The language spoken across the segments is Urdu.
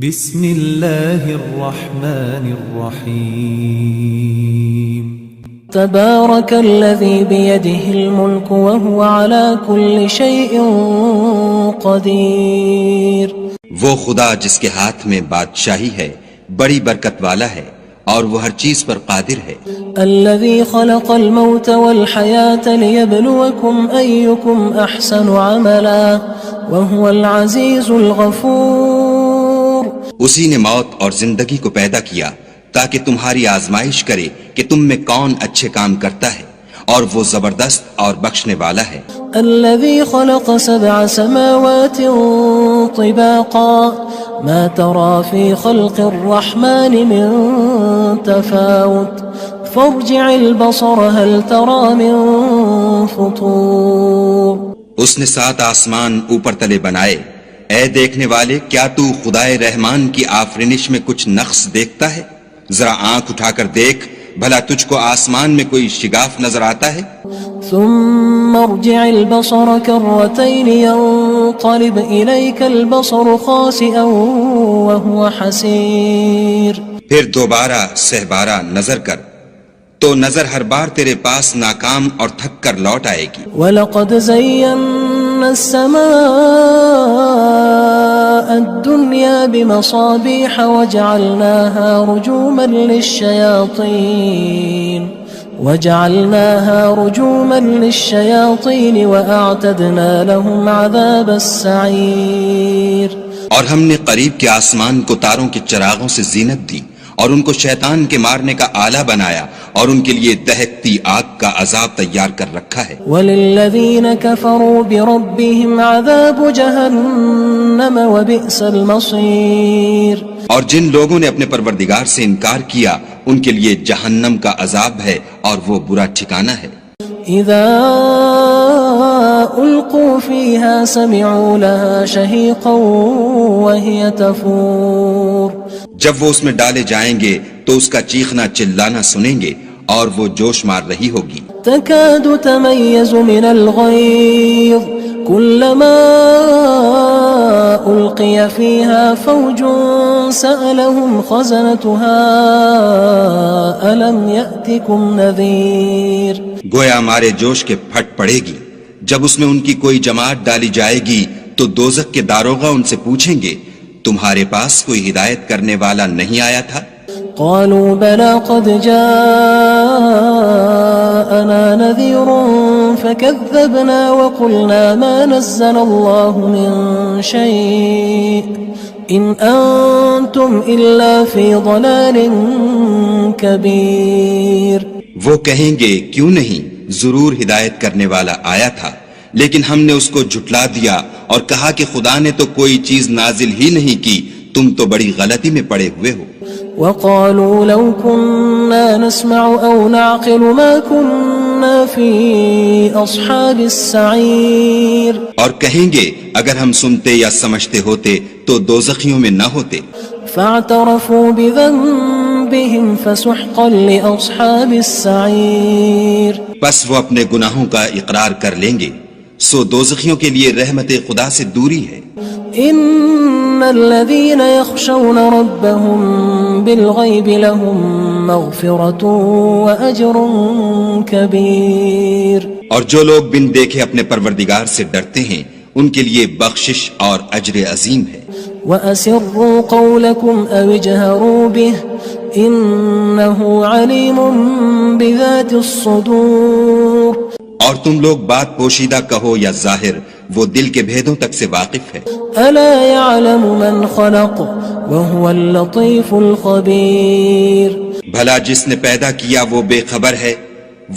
بسم اللہ الرحمن الرحیم تبارک الذی بیدہ الملک وہو علی کل شیء قدیر۔ وہ خدا جس کے ہاتھ میں بادشاہی ہے بڑی برکت والا ہے اور وہ ہر چیز پر قادر ہے۔ الذی خلق الموت والحیاة لیبلوکم ایکم احسن عملا وہو العزیز الغفور۔ اسی نے موت اور زندگی کو پیدا کیا تاکہ تمہاری آزمائش کرے کہ تم میں کون اچھے کام کرتا ہے، اور وہ زبردست اور بخشنے والا ہے۔ الذي خلق 7 سماوات طباقا ما ترى في خلق الرحمن من تفاوت فارجع البصر هل ترى من فطور۔ اس نے 7 آسمان اوپر تلے بنائے، اے دیکھنے والے کیا تو خدائے رحمان کی آفرینش میں کچھ نقص دیکھتا ہے؟ ذرا آنکھ اٹھا کر دیکھ، بھلا تجھ کو آسمان میں کوئی شگاف نظر آتا ہے؟ ثم ارجع البصر كرتين ينقلب إليك البصر خاسئا وهو حسير۔ پھر دوبارہ سہبارہ نظر کر تو نظر ہر بار تیرے پاس ناکام اور تھک کر لوٹ آئے گی۔ وَلَقَدْ زَيَّنَّا السَّمَاءَ الدُّنْيَا بِمَصَابِيحَ وَجَعَلْنَاهَا رُجُومًا لِلشَّيَاطِينِ وَأَعْتَدْنَا لَهُمْ عَذَابَ السَّعِيرِ۔ اور ہم نے قریب کے آسمان کو تاروں کے چراغوں سے زینت دی اور ان کو شیطان کے مارنے کا آلہ بنایا، اور ان کے لیے دہکتی آگ کا عذاب تیار کر رکھا ہے۔ وَلِلَّذِينَ كَفَرُوا بِرَبِّهِمْ عَذَابُ جَهَنَّمَ وَبِئْسَ الْمَصِيرُ۔ اور جن لوگوں نے اپنے پروردگار سے انکار کیا ان کے لیے جہنم کا عذاب ہے اور وہ برا ٹھکانہ ہے۔ اذا القوا فيها سمعوا لها شهيقا وهي تفور۔ جب وہ اس میں ڈالے جائیں گے تو اس کا چیخنا چلانا سنیں گے اور وہ جوش مار رہی ہوگی۔ تكاد تميز من الغيظ كلما ألقي فيها فوج سألهم خزنتها ألم يأتكم نذير۔ گویا مارے جوش کے پھٹ پڑے گی جب اس میں ان کی کوئی جماعت ڈالی جائے گی تو دوزخ کے داروغہ ان سے پوچھیں گے تمہارے پاس کوئی ہدایت کرنے والا نہیں آیا تھا؟ قالوا بلى قد جاءنا نذير فكذبنا وقلنا ما نزل الله من شيء إن أنتم إلا في ضلال كبير۔ وہ کہیں گے کیوں نہیں، ضرور ہدایت کرنے والا آیا تھا، لیکن ہم نے اس کو جھٹلا دیا اور کہا کہ خدا نے تو کوئی چیز نازل ہی نہیں کی، تم تو بڑی غلطی میں پڑے ہوئے ہو۔ وقالوا لو كنا نسمع أو نعقل ما كنا في أصحاب السعير۔ اور کہیں گے اگر ہم سنتے یا سمجھتے ہوتے تو دوزخیوں میں نہ ہوتے۔ فاعترفوا بذنبهم فسحقا لأصحاب السعير۔ بس وہ اپنے گناہوں کا اقرار کر لیں گے، سو دوزخیوں کے لیے رحمت خدا سے دوری ہے۔ ان الذين يخشون ربهم بالغيب لهم مغفرة واجر كبير۔ اور جو لوگ بن دیکھے اپنے پروردگار سے ڈرتے ہیں ان کے لیے بخشش اور اجر عظیم ہے۔ واسروا قولكم او اجهروا به انه عليم بذات الصدور۔ اور تم لوگ بات پوشیدہ کہو یا ظاہر، وہ دل کے بھیدوں تک سے واقف ہے۔ الا يعلم من خلق وهو اللطيف الخبير۔ بھلا جس نے پیدا کیا وہ بے خبر ہے،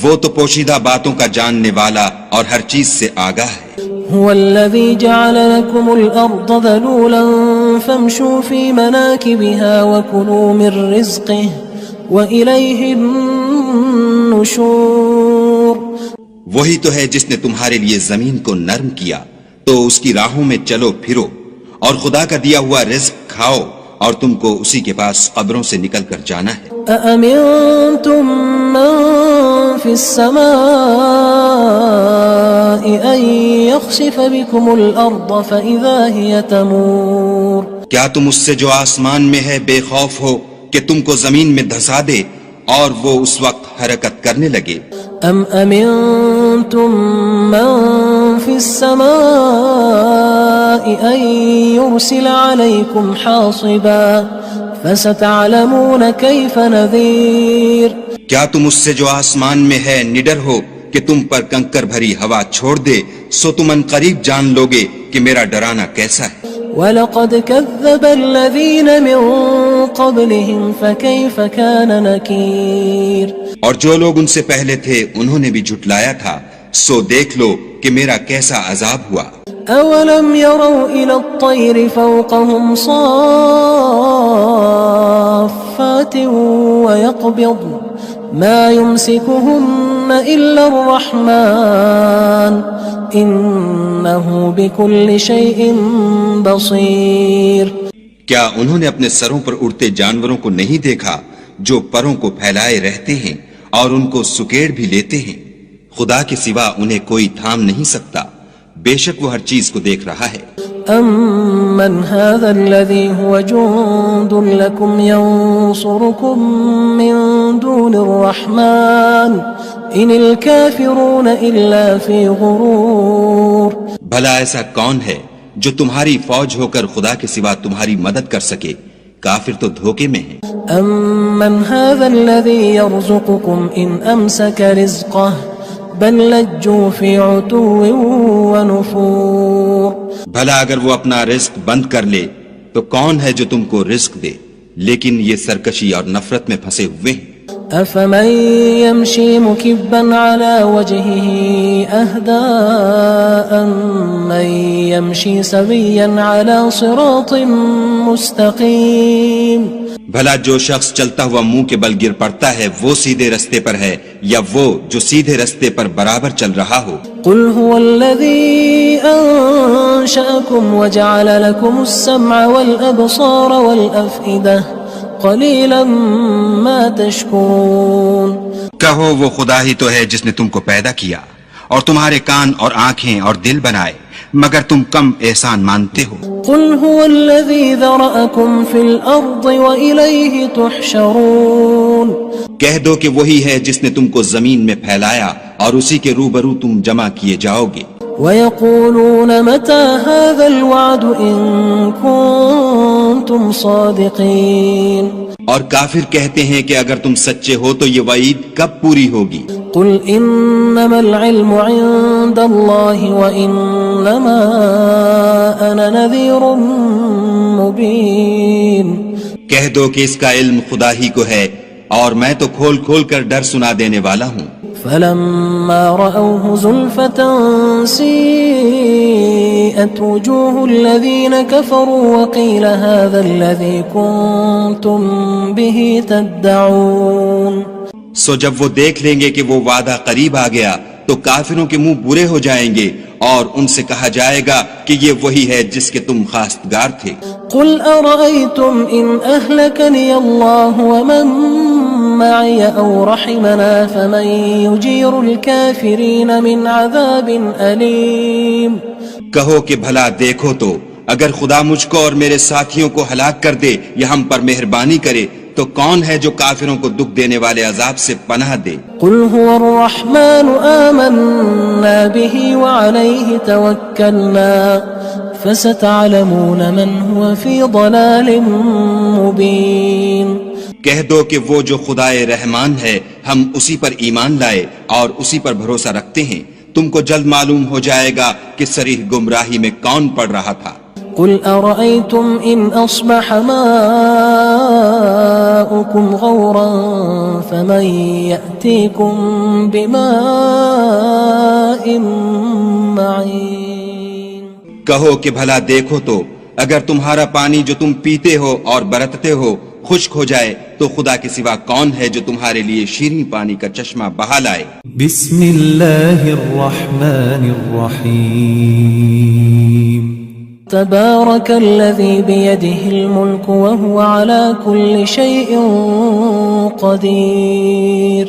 وہ تو پوشیدہ باتوں کا جاننے والا اور ہر چیز سے آگاہ ہے۔ هو الذي جعل لكم الأرض ذلولا فامشوا في مناكبها وكلوا من رزقه وإليه النشور۔ وہی تو ہے جس نے تمہارے لیے زمین کو نرم کیا تو اس کی راہوں میں چلو پھرو، اور خدا کا دیا ہوا رزق کھاؤ، اور تم کو اسی کے پاس قبروں سے نکل کر جانا ہے۔ أأمنتم من في السماء أن يخسف بكم الأرض فإذا هي تمور۔ کیا تم اس سے جو آسمان میں ہے بے خوف ہو کہ تم کو زمین میں دھسا دے اور وہ اس وقت حرکت کرنے لگے؟ ام امنتم من في السماء ان يرسل عليكم حاصبا فستعلمون كيف نذير کیا تم اس سے جو آسمان میں ہے نڈر ہو کہ تم پر کنکر بھری ہوا چھوڑ دے، سو تم ان قریب جان لوگے کہ میرا ڈرانا کیسا ہے۔ وَلَقَدْ كَذَّبَ الَّذِينَ مِن قَبْلِهِمْ فَكَيْفَ كَانَ نَكِيرٌ اور جو لوگ ان سے پہلے تھے انہوں نے بھی جھٹلایا تھا، سو دیکھ لو کہ میرا کیسا عذاب ہوا۔ أَوَلَمْ يَرَوْا إِلَى الطَّيْرِ فَوْقَهُمْ صَافَّاتٍ وَيَقْبِضْنَ مَا يُمْسِكُهُنَّ إِلَّا الرَّحْمَنُ إِنَّهُ بِكُلِّ شَيْءٍ بَصِيرٌ کیا انہوں نے اپنے سروں پر اڑتے جانوروں کو نہیں دیکھا جو پروں کو پھیلائے رہتے ہیں اور ان کو سکیڑ بھی لیتے ہیں؟ خدا کے سوا انہیں کوئی تھام نہیں سکتا، بے شک وہ ہر چیز کو دیکھ رہا ہے۔ أَمَّنْ هَذَا الَّذِي هُوَ جُندٌ لَكُمْ يَنصُرُكُم مِّن دُونِ الرَّحْمَنِ إِنِ الْكَافِرُونَ إِلَّا فِي غُرُورٍ بھلا ایسا کون ہے جو تمہاری فوج ہو کر خدا کے سوا تمہاری مدد کر سکے؟ کافر تو دھوکے میں ہیں۔ أَمَّنْ هَذَا الَّذِي يَرْزُقُكُمْ إِنْ أَمْسَكَ رِزْقَهُ بَلْ لَجُّوا فِي عُتُوٍّ وَنُفُورٍ بھلا اگر وہ اپنا رزق بند کر لے تو کون ہے جو تم کو رزق دے؟ لیکن یہ سرکشی اور نفرت میں پھنسے ہوئے ہیں۔ أَفَمَن يَمْشِي مُكِبًّا عَلَى وَجْهِهِ أَهْدَىٰ أَمَّن يَمْشِي سَوِيًّا عَلَى صِرَاطٍ مُّسْتَقِيمٍ بھلا جو شخص چلتا ہوا منہ کے بل گر پڑتا ہے وہ سیدھے رستے پر ہے یا وہ جو سیدھے رستے پر برابر چل رہا ہو؟ قُلْ هُوَ الَّذِي أَنشَأَكُمْ وَجَعَلَ لَكُمُ السَّمْعَ وَالْأَبْصَارَ وَالْأَفْئِدَةَ قَلِيلًا مَا تَشْكُرُونَ کہو وہ خدا ہی تو ہے جس نے تم کو پیدا کیا اور تمہارے کان اور آنکھیں اور دل بنائے، مگر تم کم احسان مانتے ہو۔ قُلْ هُوَ الَّذِي ذَرَأَكُمْ فِي الْأَرْضِ وَإِلَيْهِ تُحْشَرُونَ کہہ دو کہ وہی ہے جس نے تم کو زمین میں پھیلایا اور اسی کے روبرو تم جمع کیے جاؤ گے۔ وَيَقُولُونَ مَتَى هَذَا الْوَعْدُ إِن كُنتُمْ صَادِقِينَ اور کافر کہتے ہیں کہ اگر تم سچے ہو تو یہ وعید کب پوری ہوگی؟ قُلْ إِنَّمَا الْعِلْمُ عِندَ اللَّهِ وَإِنَّمَا أَنَا نَذِيرٌ مُّبِينٌ کہہ دو کہ اس کا علم خدا ہی کو ہے اور میں تو کھول کھول کر ڈر سنا دینے والا ہوں۔ فَلَمَّا رَأَوْهُ زُلْفَةً سِيئَتْ وُجُوهُ الَّذِينَ كَفَرُوا وَقِيلَ هَذَا الَّذِي كُنتُم بِهِ تَدَّعُونَ سو جب وہ دیکھ لیں گے کہ وہ وعدہ قریب آ گیا تو کافروں کے منہ برے ہو جائیں گے اور ان سے کہا جائے گا کہ یہ وہی ہے جس کے تم خواستگار تھے۔ قُلْ أَرَأَيْتُمْ إِنْ أَهْلَكَنِيَ اللَّهُ وَمَن مَّعِيَ أَوْ رَحِمَنَا فَمَن يُجِيرُ الْكَافِرِينَ مِنْ عَذَابٍ أَلِيمٍ کہو کہ بھلا دیکھو تو اگر خدا مجھ کو اور میرے ساتھیوں کو ہلاک کر دے یا ہم پر مہربانی کرے تو کون ہے جو کافروں کو دکھ دینے والے عذاب سے پناہ دے؟ قُلْ هُوَ الرَّحْمَنُ آمَنَّا بِهِ وَعَلَيْهِ تَوَكَّلْنَا فَسَتَعْلَمُونَ مَنْ هُوَ فِي ضَلَالٍ مُّبِينٍ کہہ دو کہ وہ جو خدائے رحمان ہے ہم اسی پر ایمان لائے اور اسی پر بھروسہ رکھتے ہیں، تم کو جلد معلوم ہو جائے گا کہ صریح گمراہی میں کون پڑ رہا تھا۔ قُلْ أَرَأَيْتُمْ إِنْ أَصْبَحَ مَاؤُكُمْ غَوْرًا فَمَن يَأْتِيكُم بِمَاءٍ مَّعِينٍ کہو کہ بھلا دیکھو تو اگر تمہارا پانی جو تم پیتے ہو اور برتتے ہو خشک ہو جائے تو خدا کے سوا کون ہے جو تمہارے لیے شیریں پانی کا چشمہ بہا لائے؟ بسم اللہ الرحمن الرحیم تبارك الذي بيده الملك وهو على كل شيء قدير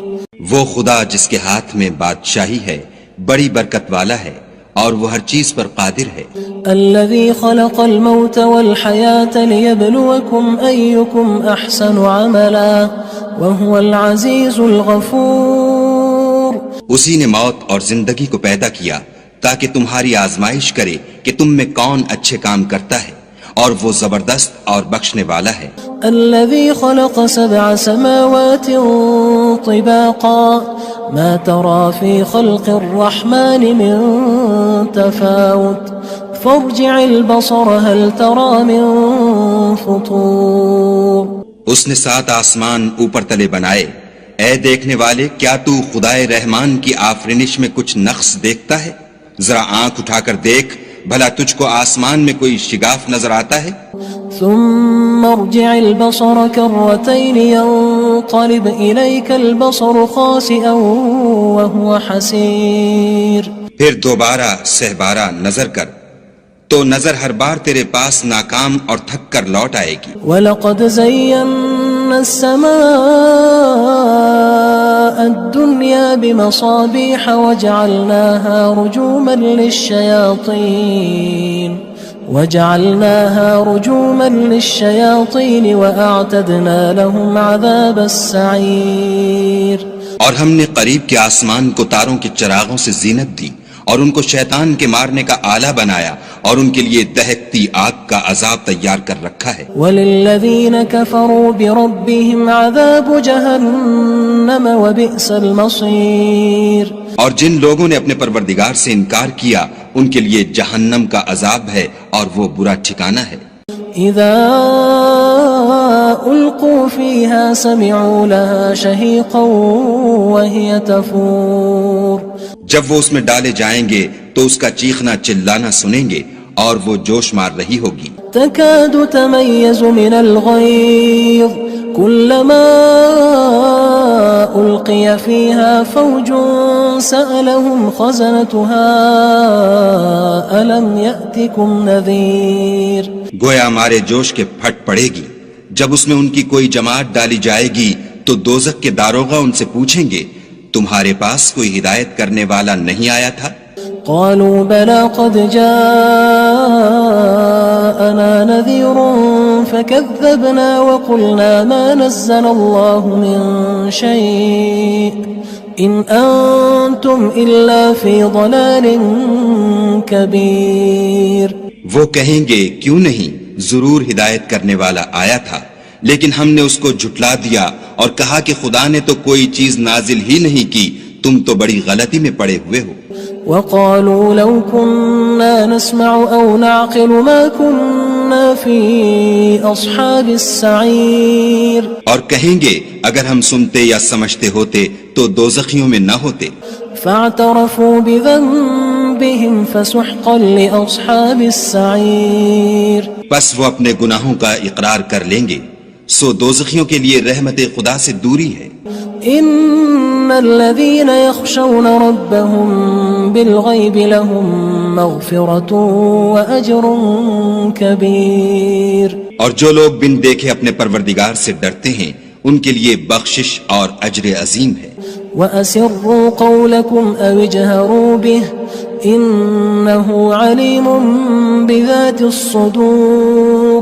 وہ خدا جس کے ہاتھ میں بادشاہی ہے بڑی برکت والا ہے اور وہ ہر چیز پر قادر ہے. الذي خلق الموت والحياة ليبلوكم أيكم أحسن عملا وهو العزيز الغفور. اسی نے موت اور زندگی کو پیدا کیا تاکہ تمہاری آزمائش کرے کہ تم میں کون اچھے کام کرتا ہے، اور وہ زبردست اور بخشنے والا ہے. الذي خلق 7 سماوات طباقا ما ترى في خلق الرحمن من تفاوت فارجع البصر هل ترى من فطور. اس نے 7 آسمان اوپر تلے بنائے. اے دیکھنے والے، کیا تو خدائے رحمان کی آفرینش میں کچھ نقص دیکھتا ہے؟ ذرا آنکھ اٹھا کر دیکھ، بھلا تجھ کو آسمان میں کوئی شگاف نظر آتا ہے؟ ثم ارجع البصر كرتين ينقلب إليك البصر خاسئا وهو حسير. پھر دوبارہ سہبارہ نظر کر تو نظر ہر بار تیرے پاس ناکام اور تھک کر لوٹ آئے گی. وَلَقَدْ زَيَّنَّا السَّمَاءَ الدُّنْيَا بِمَصَابِيحَ وَجَعَلْنَاهَا رُجُومًا لِلشَّيَاطِينِ وَأَعْتَدْنَا لَهُمْ عَذَابَ السَّعِيرِ. اور ہم نے قریب کے آسمان کو تاروں کے چراغوں سے زینت دی اور ان کو شیطان کے مارنے کا آلہ بنایا، اور ان کے لیے دہکتی آگ کا عذاب تیار کر رکھا ہے. وَلِلَّذِينَ كَفَرُوا بِرَبِّهِمْ عَذَابُ جَهَنَّمَ وَبِئْسَ الْمَصِيرُ. اور جن لوگوں نے اپنے پروردگار سے انکار کیا ان کے لیے جہنم کا عذاب ہے اور وہ برا ٹھکانہ ہے. اذا القوا فيها سمعوا لها شهيقا وهي تفور. جب وہ اس میں ڈالے جائیں گے تو اس کا چیخنا چلانا سنیں گے اور وہ جوش مار رہی ہوگی. تكاد تميز من الغيظ كلما ألقي فيها فوج سألهم خزنتها ألم يأتكم نذير. گویا ہمارے جوش کے پھٹ پڑے گی. جب اس میں ان کی کوئی جماعت ڈالی جائے گی تو دوزخ کے داروغہ ان سے پوچھیں گے تمہارے پاس کوئی ہدایت کرنے والا نہیں آیا تھا؟ قالوا بلى قد جاءنا نذير فكذبنا وقلنا ما نزل الله من شيء إن أنتم إلا في ضلال كبير. وہ کہیں گے کیوں نہیں، ضرور ہدایت کرنے والا آیا تھا، لیکن ہم نے اس کو جھٹلا دیا اور کہا کہ خدا نے تو کوئی چیز نازل ہی نہیں کی، تم تو بڑی غلطی میں پڑے ہوئے ہو. وقالوا لو كنا نسمع أو نعقل ما كنا في أصحاب السعير. اور کہیں گے اگر ہم سنتے یا سمجھتے ہوتے تو دوزخیوں میں نہ ہوتے. فاعترفوا بذنبهم فسحقا لأصحاب السعير. بس وہ اپنے گناہوں کا اقرار کر لیں گے، سو دوزخیوں کے لیے رحمت خدا سے دوری ہے. ان الذين يخشون ربهم بالغيب لهم مغفرة واجر كبير. اور جو لوگ بن دیکھے اپنے پروردگار سے ڈرتے ہیں ان کے لیے بخشش اور اجر عظیم ہے. وَأَسِرُّوا قَوْلَكُمْ أَوِ اجْهَرُوا بِهِ إِنَّهُ عَلِيمٌ بِذَاتِ الصُّدُورِ.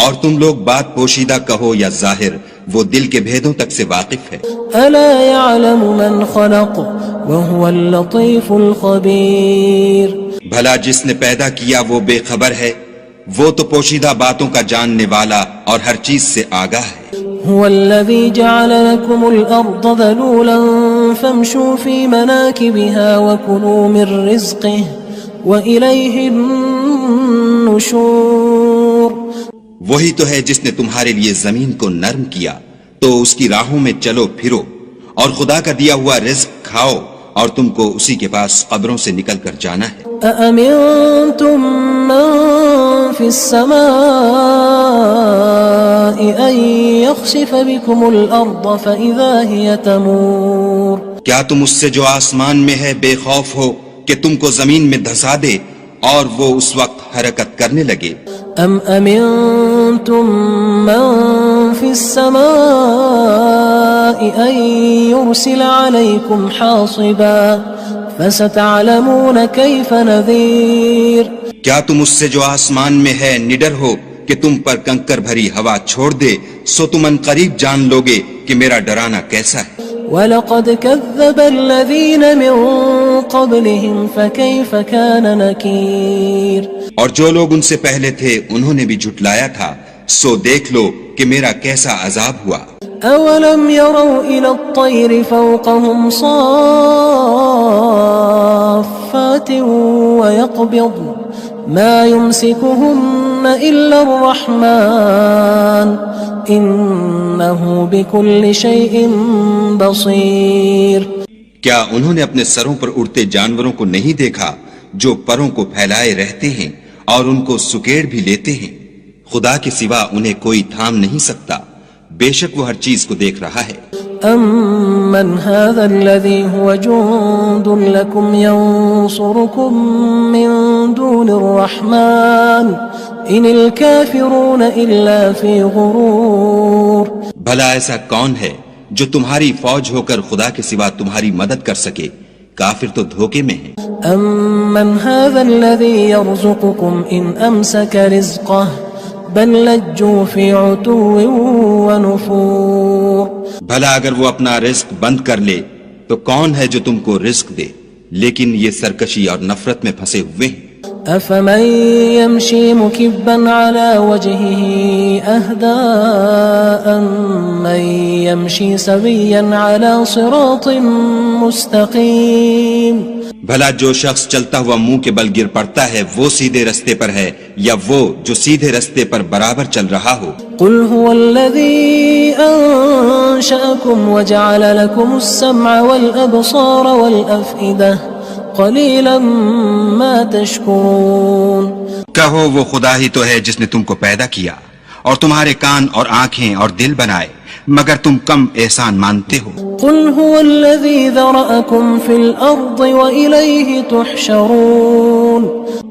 اور تم لوگ بات پوشیدہ کہو یا ظاہر، وہ دل کے بھیدوں تک سے واقف ہے. أَلَا يَعْلَمُ مَنْ خَلَقَ وَهُوَ اللَّطِيفُ الْخَبِيرُ. بھلا جس نے پیدا کیا وہ بے خبر ہے، وہ تو پوشیدہ باتوں کا جاننے والا اور ہر چیز سے آگاہ ہے. هو الذي جعل لكم الأرض ذلولا فامشوا في مناكبها وكلوا من رزقه وإليه النشور. وہی تو ہے جس نے تمہارے لیے زمین کو نرم کیا تو اس کی راہوں میں چلو پھرو اور خدا کا دیا ہوا رزق کھاؤ اور تم کو اسی کے پاس قبروں سے نکل کر جانا ہے. أأمنتم من في السماء أن يخسف بكم الأرض فإذا هي تمور. کیا تم اس سے جو آسمان میں ہے بے خوف ہو کہ تم کو زمین میں دھسا دے اور وہ اس وقت حرکت کرنے لگے؟ ام امنتم من في السماء ان يرسل عليكم حاصبا فستعلمون كيف نذير کیا تم اس سے جو آسمان میں ہے نڈر ہو کہ تم پر کنکر بھری ہوا چھوڑ دے؟ سو تم ان قریب جان لوگے کہ میرا ڈرانا کیسا ہے۔ وَلَقَدْ كَذَّبَ الَّذِينَ مِن قَبْلِهِمْ فَكَيْفَ كَانَ نَكِيرٌ اور جو لوگ ان سے پہلے تھے انہوں نے بھی جھٹلایا تھا، سو دیکھ لو کہ میرا کیسا عذاب ہوا۔ أَوَلَمْ يَرَوْا إِلَى الطَّيْرِ فَوْقَهُمْ صَافَّاتٍ وَيَقْبِضْنَ مَا يُمْسِكُهُنَّ إِلَّا الرَّحْمَنُ إِنَّهُ بِكُلِّ شَيْءٍ بَصِيرٌ کیا انہوں نے اپنے سروں پر اڑتے جانوروں کو نہیں دیکھا جو پروں کو پھیلائے رہتے ہیں اور ان کو سکیڑ بھی لیتے ہیں؟ خدا کے سوا انہیں کوئی تھام نہیں سکتا، بے شک وہ ہر چیز کو دیکھ رہا ہے۔ أَمَّنْ هَذَا الَّذِي هُوَ جُندٌ لَكُمْ يَنصُرُكُم مِّن دُونِ الرَّحْمَنِ إِنِ الْكَافِرُونَ إِلَّا فِي غُرُورٍ بھلا ایسا کون ہے جو تمہاری فوج ہو کر خدا کے سوا تمہاری مدد کر سکے؟ کافر تو دھوکے میں ہیں۔ أَمَّنْ هَذَا الَّذِي يَرْزُقُكُمْ إِنْ أَمْسَكَ رِزْقَهُ بَلْ لَجُّوا فِي عُتُوٍّ وَنُفُورٍ بھلا اگر وہ اپنا رزق بند کر لے تو کون ہے جو تم کو رزق دے؟ لیکن یہ سرکشی اور نفرت میں پھنسے ہوئے ہیں۔ أَفَمَن يَمْشِي مُكِبًّا عَلَى وَجْهِهِ أَهْدَىٰ أَمَّن يَمْشِي سَوِيًّا عَلَى صِرَاطٍ مُّسْتَقِيمٍ بھلا جو شخص چلتا ہوا منہ کے بل گر پڑتا ہے وہ سیدھے رستے پر ہے یا وہ جو سیدھے رستے پر برابر چل رہا ہو؟ قُلْ هُوَ الَّذِي أَنشَأَكُمْ وَجَعَلَ لَكُمُ السَّمْعَ وَالْأَبْصَارَ وَالْأَفْئِدَةَ قَلِيلًا مَا تَشْكُرُونَ کہو وہ خدا ہی تو ہے جس نے تم کو پیدا کیا اور تمہارے کان اور آنکھیں اور دل بنائے، مگر تم کم احسان مانتے ہو۔ قُلْ هُوَ الَّذِي ذَرَأَكُمْ فِي الْأَرْضِ وَإِلَيْهِ تُحْشَرُونَ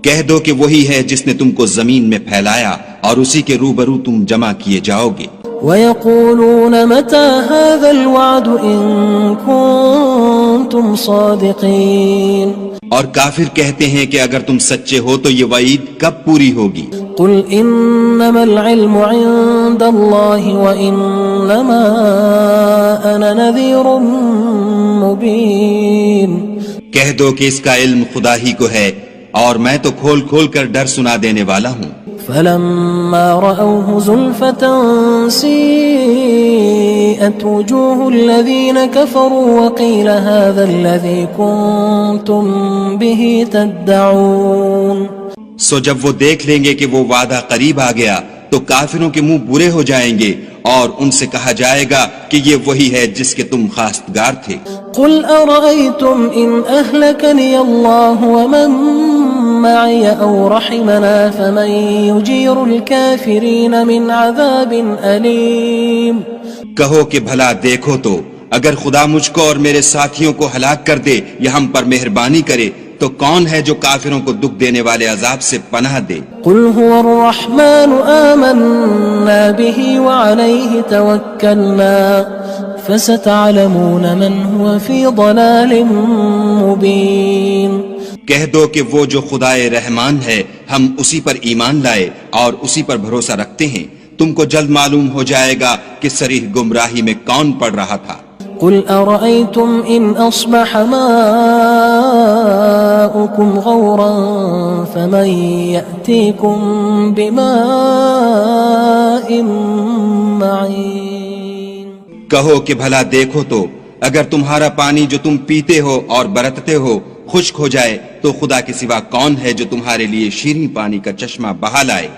کہہ دو کہ وہی ہے جس نے تم کو زمین میں پھیلایا اور اسی کے روبرو تم جمع کیے جاؤ گے۔ وَيَقُولُونَ مَتَى هَذَا الْوَعْدُ إِن كُنتُمْ صَادِقِينَ اور کافر کہتے ہیں کہ اگر تم سچے ہو تو یہ وعید کب پوری ہوگی؟ قُلْ إِنَّمَا الْعِلْمُ عِندَ اللَّهِ وَإِنَّمَا أَنَا نَذِيرٌ مُّبِينٌ کہہ دو کہ اس کا علم خدا ہی کو ہے اور میں تو کھول کھول کر ڈر سنا دینے والا ہوں۔ فَلَمَّا رَأَوْهُ زُلْفَةً سِيئَتْ وُجُوهُ الَّذِينَ كَفَرُوا وَقِيلَ هَذَا الَّذِي كُنتُم بِهِ تَدَّعُونَ سو جب وہ دیکھ لیں گے کہ وہ وعدہ قریب آ گیا تو کافروں کے منہ برے ہو جائیں گے اور ان سے کہا جائے گا کہ یہ وہی ہے جس کے تم خواستگار تھے۔ قُلْ أَرَأَيْتُمْ إِنْ أَهْلَكَنِيَ اللَّهُ وَمَن مَّعِيَ أَوْ رَحِمَنَا فَمَن يُجِيرُ الْكَافِرِينَ مِنْ عَذَابٍ أَلِيمٍ کہو کہ بھلا دیکھو تو اگر خدا مجھ کو اور میرے ساتھیوں کو ہلاک کر دے یا ہم پر مہربانی کرے تو کون ہے جو کافروں کو دکھ دینے والے عذاب سے پناہ دے؟ قُلْ هُوَ الرَّحْمَنُ آمَنَّا بِهِ وَعَلَيْهِ تَوَكَّلْنَا فَسَتَعْلَمُونَ مَنْ هُوَ فِي ضَلَالٍ مُّبِينٍ کہہ دو کہ وہ جو خدائے رحمان ہے ہم اسی پر ایمان لائے اور اسی پر بھروسہ رکھتے ہیں، تم کو جلد معلوم ہو جائے گا کہ صریح گمراہی میں کون پڑ رہا تھا۔ قُلْ أَرَأَيْتُمْ إِنْ أَصْبَحَ مَاؤُكُمْ غَوْرًا فَمَن يَأْتِيكُم بِمَاءٍ مَّعِينٍ کہو کہ بھلا دیکھو تو اگر تمہارا پانی جو تم پیتے ہو اور برتتے ہو خشک ہو جائے تو خدا کے سوا کون ہے جو تمہارے لیے شیریں پانی کا چشمہ بہا لائے؟